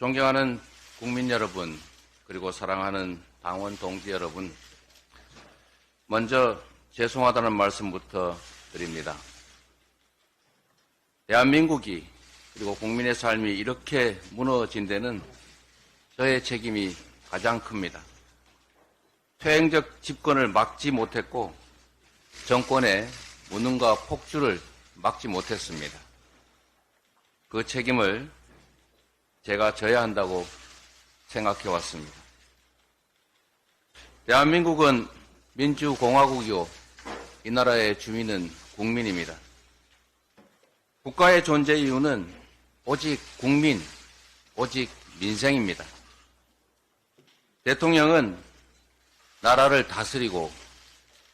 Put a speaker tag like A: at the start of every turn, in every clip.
A: 존경하는 국민 여러분, 그리고 사랑하는 당원 동지 여러분, 먼저 죄송하다는 말씀부터 드립니다. 대한민국이 그리고 국민의 삶이 이렇게 무너진 데는 저의 책임이 가장 큽니다. 퇴행적 집권을 막지 못했고 정권의 무능과 폭주를 막지 못했습니다. 그 책임을 제가 져야 한다고 생각해 왔습니다. 대한민국은 민주공화국이고 이 나라의 주민은 국민입니다. 국가의 존재 이유는 오직 국민, 오직 민생입니다. 대통령은 나라를 다스리고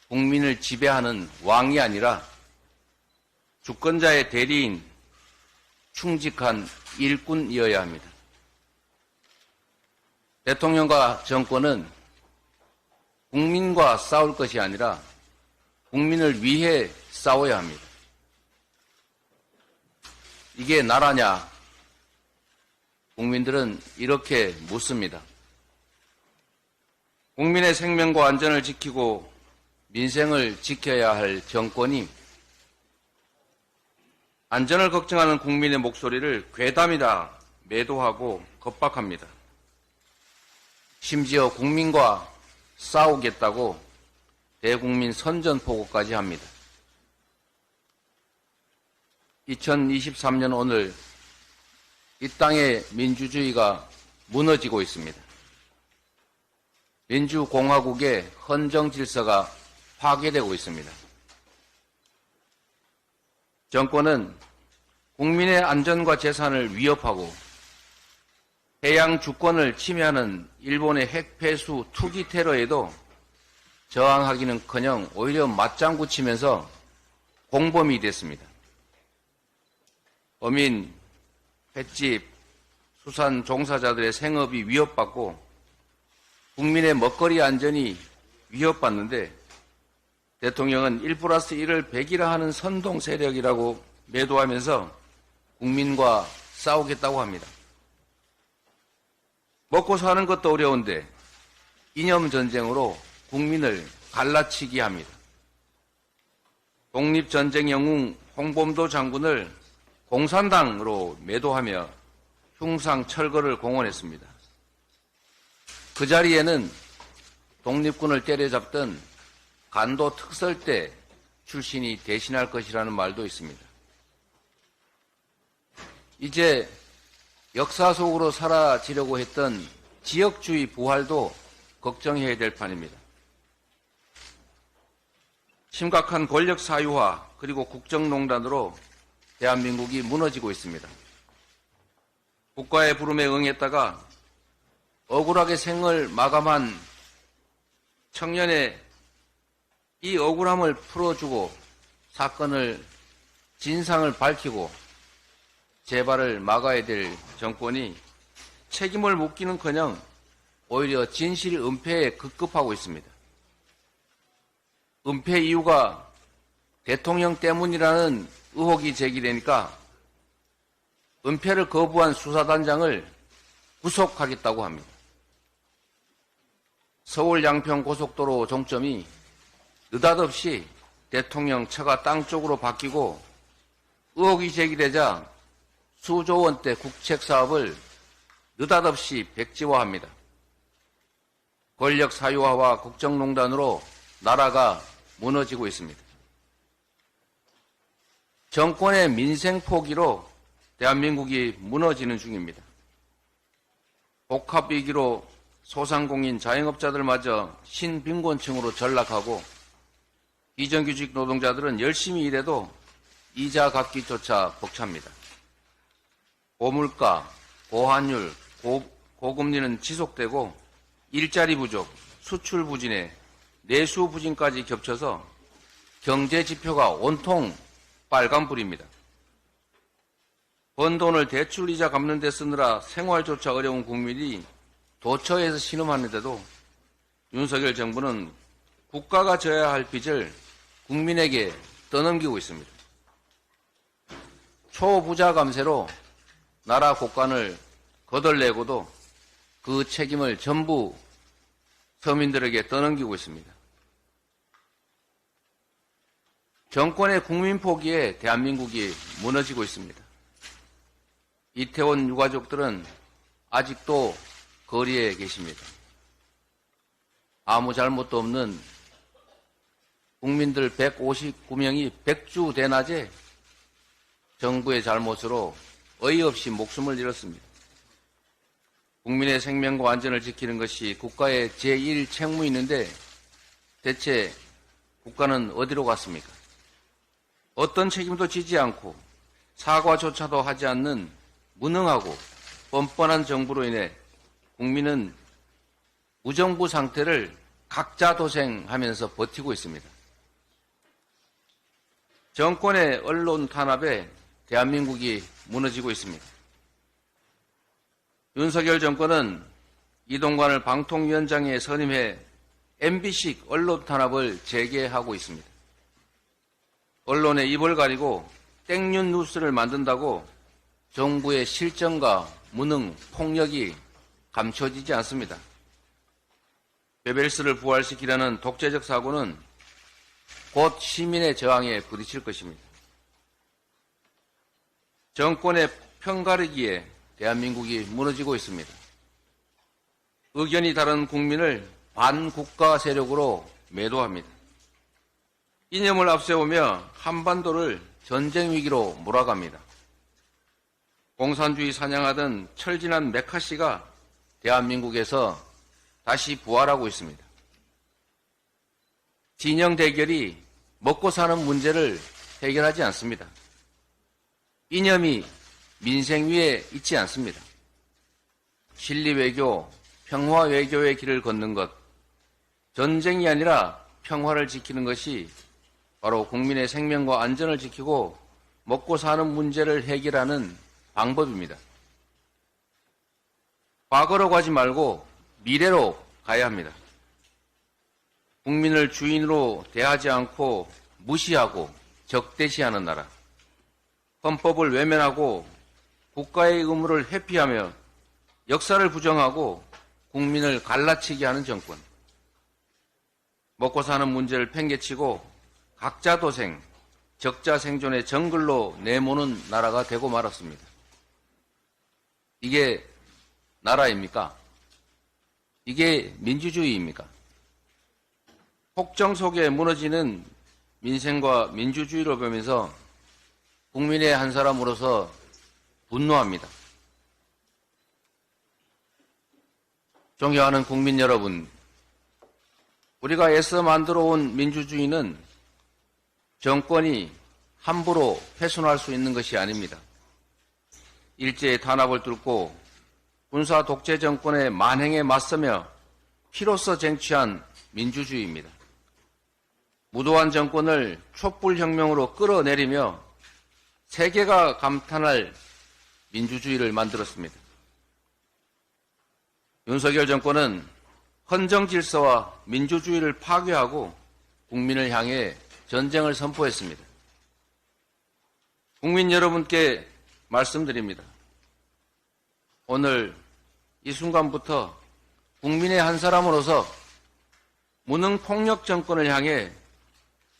A: 국민을 지배하는 왕이 아니라 주권자의 대리인, 충직한 일꾼이어야 합니다. 대통령과 정권은 국민과 싸울 것이 아니라 국민을 위해 싸워야 합니다. 이게 나라냐? 국민들은 이렇게 묻습니다. 국민의 생명과 안전을 지키고 민생을 지켜야 할 정권이 안전을 걱정하는 국민의 목소리를 괴담이다 매도하고 겁박합니다. 심지어 국민과 싸우겠다고 대국민 선전포고까지 합니다. 2023년 오늘 이 땅의 민주주의가 무너지고 있습니다. 민주공화국의 헌정 질서가 파괴되고 있습니다. 정권은 국민의 안전과 재산을 위협하고 해양 주권을 침해하는 일본의 핵폐수 투기 테러에도 저항하기는커녕 오히려 맞장구 치면서 공범이 됐습니다. 어민, 횟집, 수산 종사자들의 생업이 위협받고 국민의 먹거리 안전이 위협받는데 대통령은 1+1을 100이라 하는 선동 세력이라고 매도하면서 국민과 싸우겠다고 합니다. 먹고 사는 것도 어려운데 이념전쟁으로 국민을 갈라치기 합니다. 독립전쟁 영웅 홍범도 장군을 공산당으로 매도하며 흉상 철거를 공언했습니다. 그 자리에는 독립군을 때려잡던 간도 특설대 출신이 대신할 것이라는 말도 있습니다. 이제 역사 속으로 사라지려고 했던 지역주의 부활도 걱정해야 될 판입니다. 심각한 권력 사유화 그리고 국정농단으로 대한민국이 무너지고 있습니다. 국가의 부름에 응했다가 억울하게 생을 마감한 청년의 이 억울함을 풀어주고 사건을 진상을 밝히고 재발을 막아야 될 정권이 책임을 묻기는커녕 오히려 진실 은폐에 급급하고 있습니다. 은폐 이유가 대통령 때문이라는 의혹이 제기되니까 은폐를 거부한 수사단장을 구속하겠다고 합니다. 서울 양평 고속도로 종점이 느닷없이 대통령 처가 땅 쪽으로 바뀌고 의혹이 제기되자 수조 원대 국책 사업을 느닷없이 백지화합니다. 권력 사유화와 국정농단으로 나라가 무너지고 있습니다. 정권의 민생 포기로 대한민국이 무너지는 중입니다. 복합위기로 소상공인 자영업자들마저 신빈곤층으로 전락하고 비정규직 노동자들은 열심히 일해도 이자 갚기조차 벅찹니다. 고물가, 고환율, 고금리는 지속되고 일자리 부족, 수출 부진에 내수 부진까지 겹쳐서 경제 지표가 온통 빨간불입니다. 번 돈을 대출 이자 갚는 데 쓰느라 생활조차 어려운 국민이 도처에서 신음하는데도 윤석열 정부는 국가가 져야 할 빚을 국민에게 떠넘기고 있습니다. 초부자 감세로 나라 곳간을 거덜내고도 그 책임을 전부 서민들에게 떠넘기고 있습니다. 정권의 국민 포기에 대한민국이 무너지고 있습니다. 이태원 유가족들은 아직도 거리에 계십니다. 아무 잘못도 없는 국민들 159명이 백주대낮에 정부의 잘못으로 어이없이 목숨을 잃었습니다. 국민의 생명과 안전을 지키는 것이 국가의 제1 책무인데 대체 국가는 어디로 갔습니까? 어떤 책임도 지지 않고 사과조차도 하지 않는 무능하고 뻔뻔한 정부로 인해 국민은 무정부 상태를 각자 도생하면서 버티고 있습니다. 정권의 언론 탄압에 대한민국이 무너지고 있습니다. 윤석열 정권은 이동관을 방통위원장에 선임해 MB식 언론 탄압을 재개하고 있습니다. 언론의 입을 가리고 땡윤 뉴스를 만든다고 정부의 실정과 무능, 폭력이 감춰지지 않습니다. 베벨스를 부활시키려는 독재적 사고는 곧 시민의 저항에 부딪힐 것입니다. 정권의 편가르기에 대한민국이 무너지고 있습니다. 의견이 다른 국민을 반국가 세력으로 매도합니다. 이념을 앞세우며 한반도를 전쟁 위기로 몰아갑니다. 공산주의 사냥하던 철진한 메카시가 대한민국에서 다시 부활하고 있습니다. 진영 대결이 먹고 사는 문제를 해결하지 않습니다. 이념이 민생 위에 있지 않습니다. 진리 외교, 평화 외교의 길을 걷는 것, 전쟁이 아니라 평화를 지키는 것이 바로 국민의 생명과 안전을 지키고 먹고 사는 문제를 해결하는 방법입니다. 과거로 가지 말고 미래로 가야 합니다. 국민을 주인으로 대하지 않고 무시하고 적대시하는 나라, 헌법을 외면하고 국가의 의무를 회피하며 역사를 부정하고 국민을 갈라치게 하는 정권, 먹고 사는 문제를 팽개치고 각자 도생, 적자 생존의 정글로 내모는 나라가 되고 말았습니다. 이게 나라입니까? 이게 민주주의입니까? 폭정 속에 무너지는 민생과 민주주의를 보면서 국민의 한 사람으로서 분노합니다. 존경하는 국민 여러분, 우리가 애써 만들어 온 민주주의는 정권이 함부로 훼손할 수 있는 것이 아닙니다. 일제의 탄압을 뚫고 군사 독재 정권의 만행에 맞서며 피로써 쟁취한 민주주의입니다. 무도한 정권을 촛불혁명으로 끌어내리며 세계가 감탄할 민주주의를 만들었습니다. 윤석열 정권은 헌정질서와 민주주의를 파괴하고 국민을 향해 전쟁을 선포했습니다. 국민 여러분께 말씀드립니다. 오늘 이 순간부터 국민의 한 사람으로서 무능 폭력 정권을 향해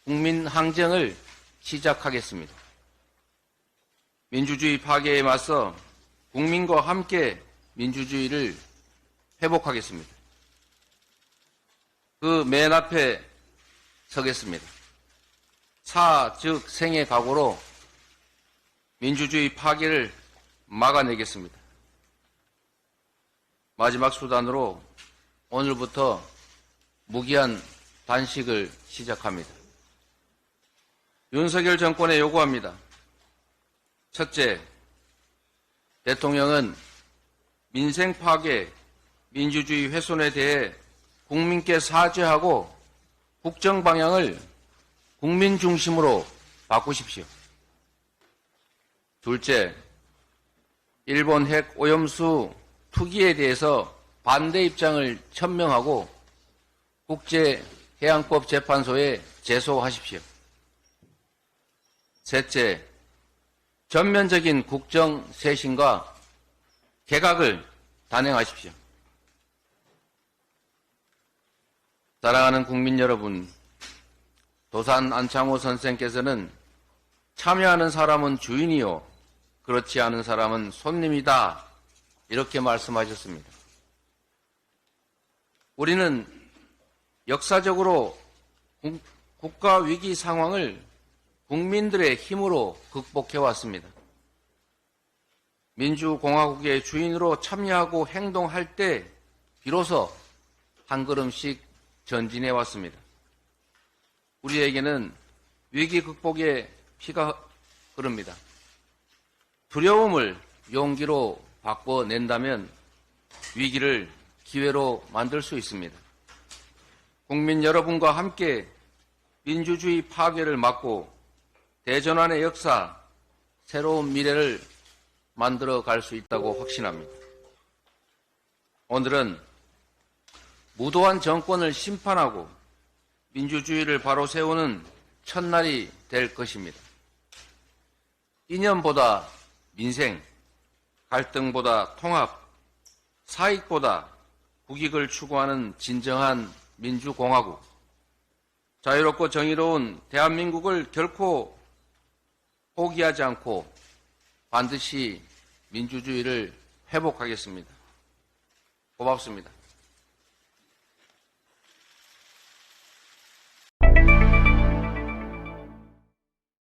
A: 국민 항쟁을 시작하겠습니다. 민주주의 파괴에 맞서 국민과 함께 민주주의를 회복하겠습니다. 그 맨 앞에 서겠습니다. 사, 즉 생의 각오로 민주주의 파괴를 막아내겠습니다. 마지막 수단으로 오늘부터 무기한 단식을 시작합니다. 윤석열 정권에 요구합니다. 첫째, 대통령은 민생 파괴, 민주주의 훼손에 대해 국민께 사죄하고 국정 방향을 국민 중심으로 바꾸십시오. 둘째, 일본 핵 오염수 투기에 대해서 반대 입장을 천명하고 국제해양법재판소에 제소하십시오. 셋째, 전면적인 국정 쇄신과 개각을 단행하십시오. 사랑하는 국민 여러분, 도산 안창호 선생께서는 참여하는 사람은 주인이요, 그렇지 않은 사람은 손님이다, 이렇게 말씀하셨습니다. 우리는 역사적으로 국가 위기 상황을 국민들의 힘으로 극복해왔습니다. 민주공화국의 주인으로 참여하고 행동할 때 비로소 한 걸음씩 전진해왔습니다. 우리에게는 위기 극복의 피가 흐릅니다. 두려움을 용기로 바꿔낸다면 위기를 기회로 만들 수 있습니다. 국민 여러분과 함께 민주주의 파괴를 막고 대전환의 역사, 새로운 미래를 만들어 갈 수 있다고 확신합니다. 오늘은 무도한 정권을 심판하고 민주주의를 바로 세우는 첫날이 될 것입니다. 이념보다 민생, 갈등보다 통합, 사익보다 국익을 추구하는 진정한 민주공화국, 자유롭고 정의로운 대한민국을 결코 포기하지 않고 반드시 민주주의를 회복하겠습니다. 고맙습니다.